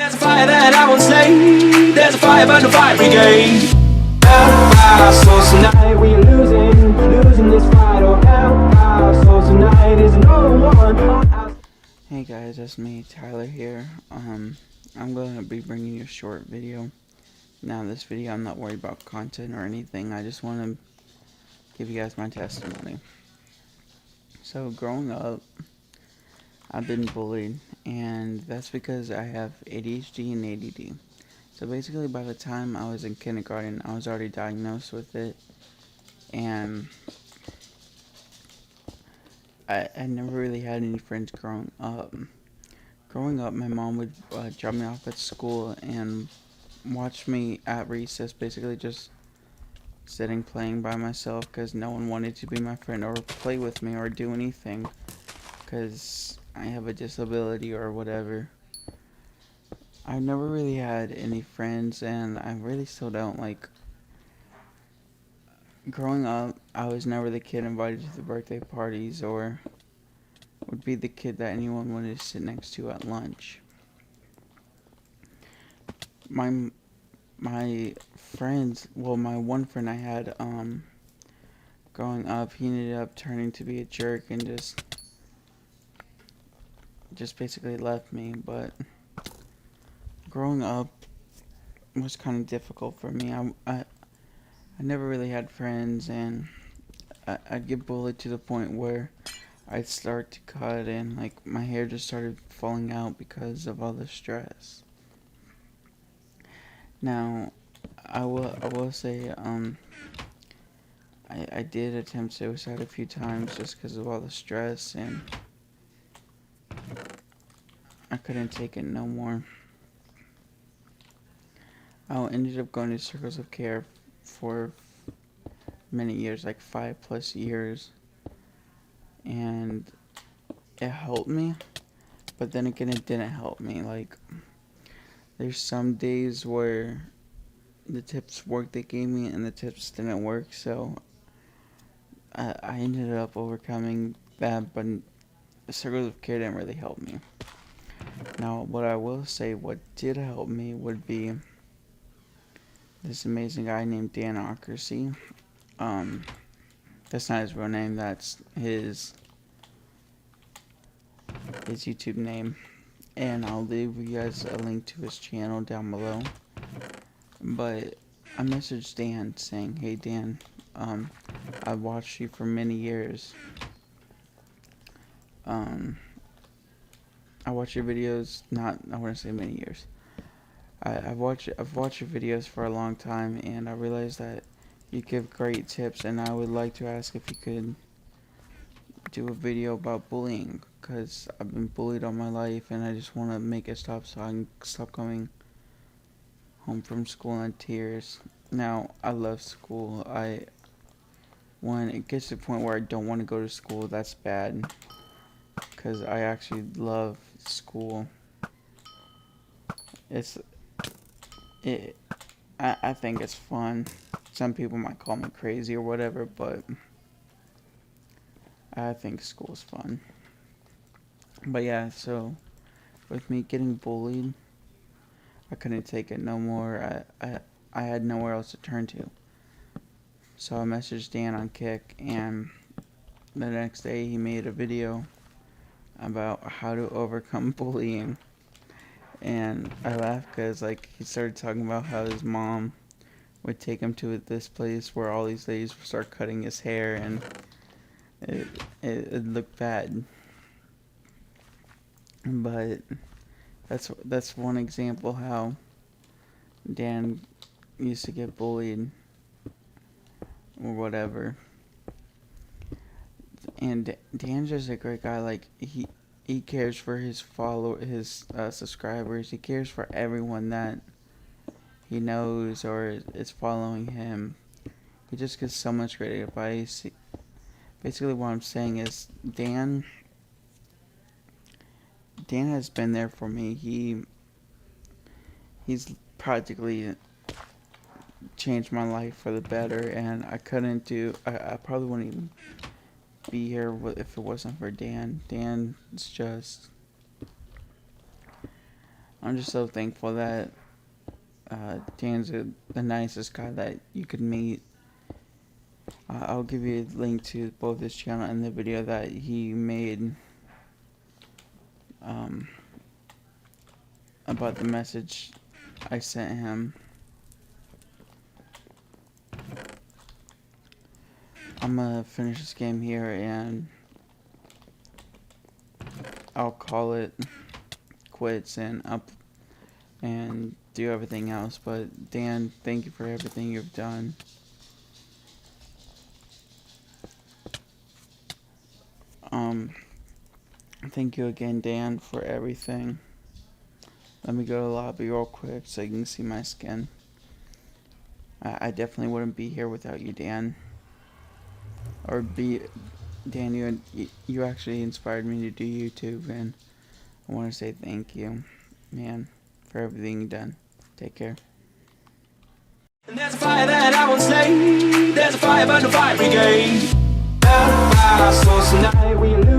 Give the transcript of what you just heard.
There's a fire that I won't slay. There's a fire burn the fire brigade. So tonight we are losing this fight. Oh, so tonight is no one. Hey guys, that's me, Tyler here. I'm going to be bringing you a short video. Now this video, I'm not worried about content or anything. I just want to give you guys my testimony. So growing up, I've been bullied, and that's because I have ADHD and ADD. So basically, by the time I was in kindergarten, I was already diagnosed with it, and I never really had any friends growing up. Growing up, my mom would drop me off at school and watch me at recess, basically just sitting playing by myself because no one wanted to be my friend or play with me or do anything because I have a disability or whatever. I never really had any friends, and I really still don't. Like, growing up, I was never the kid invited to the birthday parties or would be the kid that anyone wanted to sit next to at lunch. My friends, well, my one friend I had growing up, he ended up turning to be a jerk and just basically left me. But growing up was kind of difficult for me. I never really had friends, and I'd get bullied to the point where I'd start to cut, and like my hair just started falling out because of all the stress. Now, I will say I did attempt suicide a few times just because of all the stress, and I couldn't take it no more. I ended up going to circles of care for many years, like 5+ years, and it helped me, but then again it didn't help me. Like, there's some days where the tips worked they gave me and the tips didn't work, so I ended up overcoming that, but circles of care didn't really help me. Now, what I will say, what did help me would be this amazing guy named Danocracy. That's not his real name, that's his YouTube name. And I'll leave you guys a link to his channel down below. But I messaged Dan saying, hey Dan, I've watched you for many years. I watch your videos, I want to say many years. I've watched your videos for a long time, and I realized that you give great tips, and I would like to ask if you could do a video about bullying, because I've been bullied all my life, and I just want to make it stop so I can stop coming home from school in tears. Now, I love school. When it gets to the point where I don't want to go to school, that's bad, because I actually love school. I think it's fun. Some people might call me crazy or whatever, but I think school's fun. But yeah, so with me getting bullied, I couldn't take it no more. I had nowhere else to turn to. So I messaged Dan on Kick, and the next day he made a video about how to overcome bullying. And I laughed because, like, he started talking about how his mom would take him to this place where all these ladies would start cutting his hair, and it looked bad. But that's one example how Dan used to get bullied or whatever. And Dan's just a great guy. Like, he cares for his subscribers. He cares for everyone that he knows or is following him. He just gives so much great advice. Basically, what I'm saying is Dan has been there for me. He's practically changed my life for the better, and I probably wouldn't even be here if it wasn't for Dan. Dan's just I'm just so thankful that Dan's the nicest guy that you could meet. I'll give you a link to both his channel and the video that he made about the message I sent him. I'm gonna finish this game here and I'll call it quits and do everything else. But Dan, thank you for everything you've done. Thank you again, Dan, for everything. Let me go to the lobby real quick so you can see my skin. I definitely wouldn't be here without you, Dan. Dan, you actually inspired me to do YouTube, and I want to say thank you, man, for everything you've done. Take care. And there's a fire that I won't slay. There's a fire burn the fire brigade. Our souls tonight we lose.